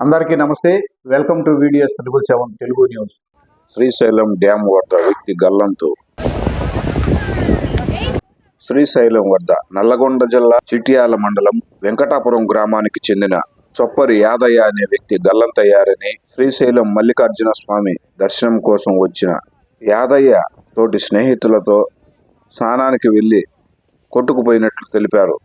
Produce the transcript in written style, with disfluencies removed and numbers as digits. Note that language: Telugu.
అందరికీ నమస్తే. Welcome to VDS 777 Telugu news. Srisailam dam వద్ద వ్యక్తి గల్లంతు. శ్రీశైలం వద్ద నల్లగొండ జిల్లా చిట్యాల మండలం వెంకటాపురం గ్రామానికి చెందిన చొప్పరి యాదయ్య అనే వ్యక్తి గల్లంతయ్యారని శ్రీశైలం మల్లికార్జున స్వామి దర్శనం కోసం వచ్చిన యాదయ్య తోటి స్నేహితులతో స్నానానికి వెళ్లి కొట్టుకుపోయినట్లు తెలిపారు.